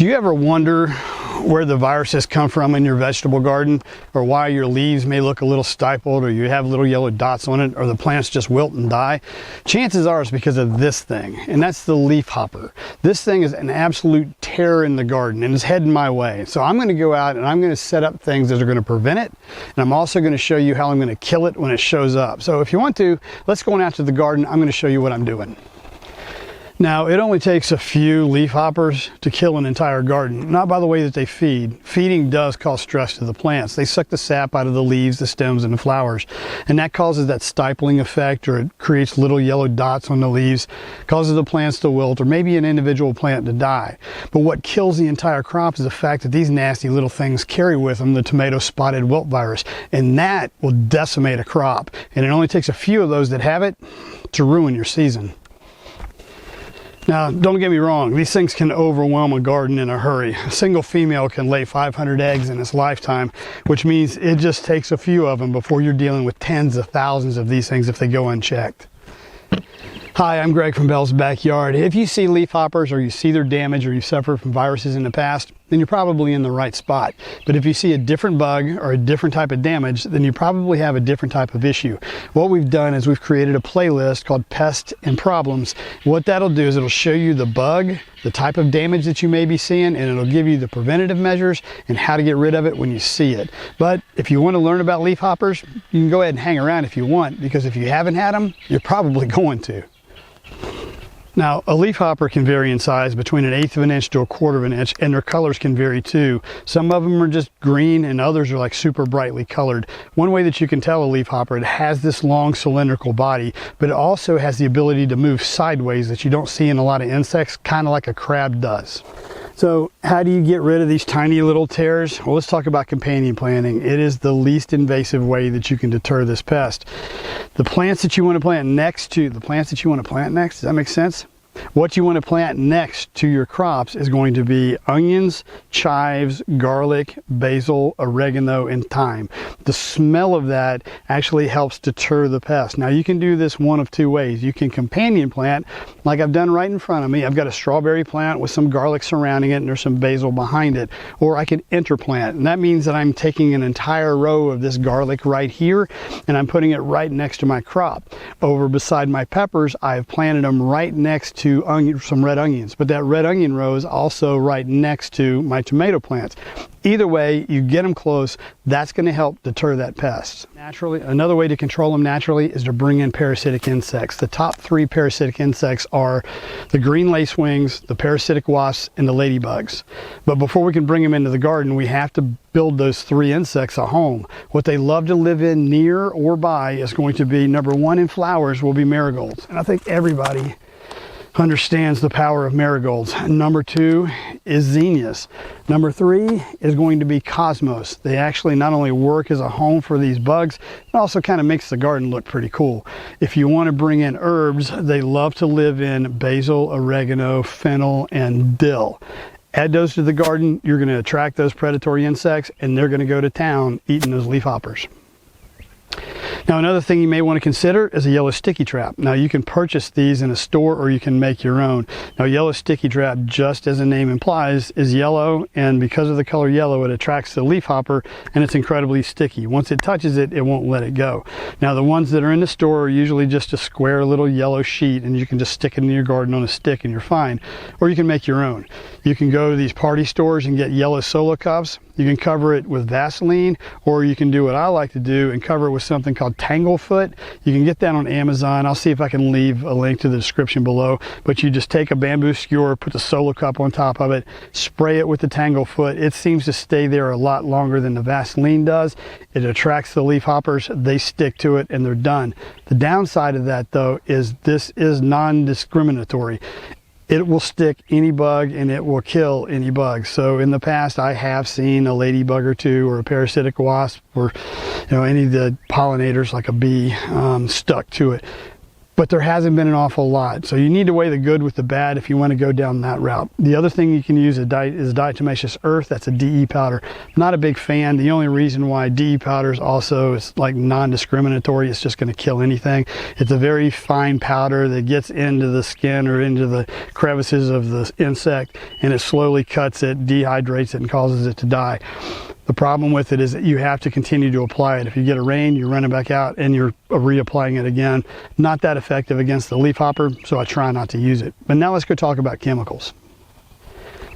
Do you ever wonder where the viruses come from in your vegetable garden, or why your leaves may look a little stippled, or you have little yellow dots on it, or the plants just wilt and die? Chances are it's because of this thing, and that's the leafhopper. This thing is an absolute terror in the garden and is heading my way. So I'm going to go out and I'm going to set up things that are going to prevent it, and I'm also going to show you how I'm going to kill it when it shows up. So if you want to, let's go on out to the garden. I'm going to show you what I'm doing. Now, it only takes a few leafhoppers to kill an entire garden, not by the way that they feed. Feeding does cause stress to the plants. They suck the sap out of the leaves, the stems, and the flowers, and that causes that stippling effect, or it creates little yellow dots on the leaves, causes the plants to wilt, or maybe an individual plant to die. But what kills the entire crop is the fact that these nasty little things carry with them the tomato spotted wilt virus, and that will decimate a crop. And it only takes a few of those that have it to ruin your season. Now, don't get me wrong, these things can overwhelm a garden in a hurry. A single female can lay 500 eggs in its lifetime, which means it just takes a few of them before you're dealing with tens of thousands of these things if they go unchecked. Hi, I'm Greg from Bell's Backyard. If you see leafhoppers, or you see their damage, or you suffered from viruses in the past, then you're probably in the right spot. But if you see a different bug or a different type of damage, then you probably have a different type of issue. What we've done is we've created a playlist called Pests and Problems. What that'll do is it'll show you the bug, the type of damage that you may be seeing, and it'll give you the preventative measures and how to get rid of it when you see it. But if you want to learn about leafhoppers, you can go ahead and hang around if you want, because if you haven't had them, you're probably going to. Now, a leafhopper can vary in size between 1/8 of an inch to 1/4 of an inch, and their colors can vary too. Some of them are just green, and others are like super brightly colored. One way that you can tell a leafhopper, it has this long cylindrical body, but it also has the ability to move sideways that you don't see in a lot of insects, kind of like a crab does. So how do you get rid of these tiny little tears? Well, let's talk about companion planting. It is the least invasive way that you can deter this pest. The plants that you want to plant next, does that make sense? What you want to plant next to your crops is going to be onions, chives, garlic, basil, oregano, and thyme. The smell of that actually helps deter the pest. Now, you can do this one of two ways. You can companion plant, like I've done right in front of me. I've got a strawberry plant with some garlic surrounding it, and there's some basil behind it. Or I can interplant, and that means that I'm taking an entire row of this garlic right here, and I'm putting it right next to my crop. Over beside my peppers, I've planted them right next to some red onions, but that red onion row is also right next to my tomato plants. Either way, you get them close, that's going to help deter that pest. Naturally, another way to control them naturally is to bring in parasitic insects. The top 3 parasitic insects are the green lacewings, the parasitic wasps, and the ladybugs. But before we can bring them into the garden, we have to build those 3 insects a home. What they love to live in near or by is going to be, number 1 in flowers will be marigolds. And I think everybody understands the power of marigolds. Number 2 is zinnias. Number 3 is going to be cosmos. They actually not only work as a home for these bugs, it also kind of makes the garden look pretty cool. If you want to bring in herbs, they love to live in basil, oregano, fennel, and dill. Add those to the garden, you're going to attract those predatory insects, and they're going to go to town eating those leafhoppers. Now, another thing you may want to consider is a yellow sticky trap. Now, you can purchase these in a store, or you can make your own. Now, yellow sticky trap, just as the name implies, is yellow, and because of the color yellow, it attracts the leafhopper, and it's incredibly sticky. Once it touches it, it won't let it go. Now, the ones that are in the store are usually just a square little yellow sheet, and you can just stick it in your garden on a stick and you're fine. Or you can make your own. You can go to these party stores and get yellow solo cups. You can cover it with Vaseline, or you can do what I like to do and cover it with something called Tanglefoot. You can get that on Amazon. I'll see if I can leave a link to the description below. But you just take a bamboo skewer, put the solo cup on top of it, spray it with the Tanglefoot. It seems to stay there a lot longer than the Vaseline does. It attracts the leafhoppers, they stick to it, and they're done. The downside of that, though, is this is non-discriminatory. It will stick any bug and it will kill any bug. So in the past, I have seen a ladybug or two, or a parasitic wasp, or any of the pollinators like a bee stuck to it. but there hasn't been an awful lot. So you need to weigh the good with the bad if you want to go down that route. The other thing you can use is diatomaceous earth. That's a DE powder. Not a big fan. The only reason why DE powder is also is like non-discriminatory. It's just going to kill anything. It's a very fine powder that gets into the skin or into the crevices of the insect, and it slowly cuts it, dehydrates it, and causes it to die. The problem with it is that you have to continue to apply it. If you get a rain, you run it back out and you're reapplying it again. Not that effective against the leafhopper, so I try not to use it. But now let's go talk about chemicals.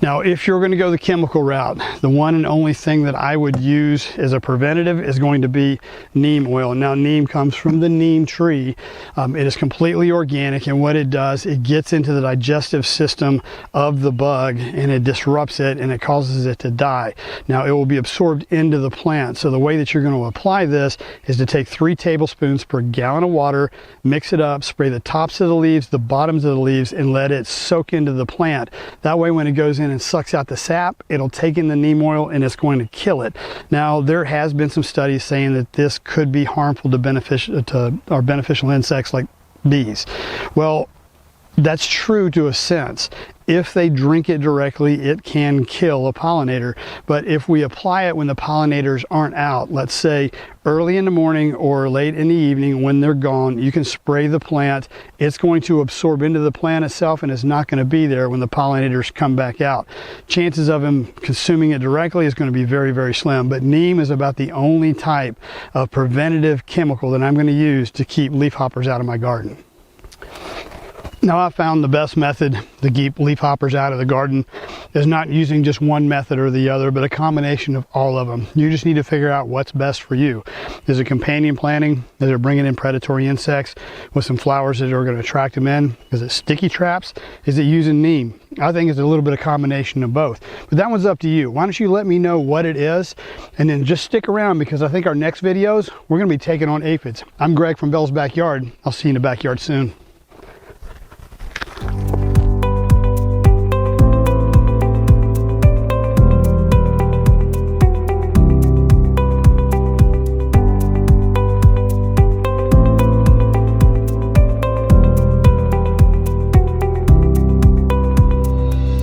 Now, if you're going to go the chemical route, the one and only thing that I would use as a preventative is going to be neem oil. Now, neem comes from the neem tree. It is completely organic, and what it does, it gets into the digestive system of the bug and it disrupts it and it causes it to die. Now, it will be absorbed into the plant. So the way that you're going to apply this is to take 3 tablespoons per gallon of water, mix it up, spray the tops of the leaves, the bottoms of the leaves, and let it soak into the plant. That way, when it goes in and sucks out the sap, it'll take in the neem oil and it's going to kill it. Now, there has been some studies saying that this could be harmful to beneficial insects like bees. Well, that's true to a sense. If they drink it directly, it can kill a pollinator. But if we apply it when the pollinators aren't out, let's say early in the morning or late in the evening when they're gone, you can spray the plant. It's going to absorb into the plant itself and it's not going to be there when the pollinators come back out. Chances of them consuming it directly is going to be very, very slim. But neem is about the only type of preventative chemical that I'm going to use to keep leafhoppers out of my garden. Now, I found the best method to keep leafhoppers out of the garden is not using just one method or the other, but a combination of all of them. You just need to figure out what's best for you. Is it companion planting? Is it bringing in predatory insects with some flowers that are going to attract them in? Is it sticky traps? Is it using neem? I think it's a little bit of combination of both, but that one's up to you. Why don't you let me know what it is, and then just stick around, because I think our next videos, we're going to be taking on aphids. I'm Greg from Bell's Backyard. I'll see you in the backyard soon.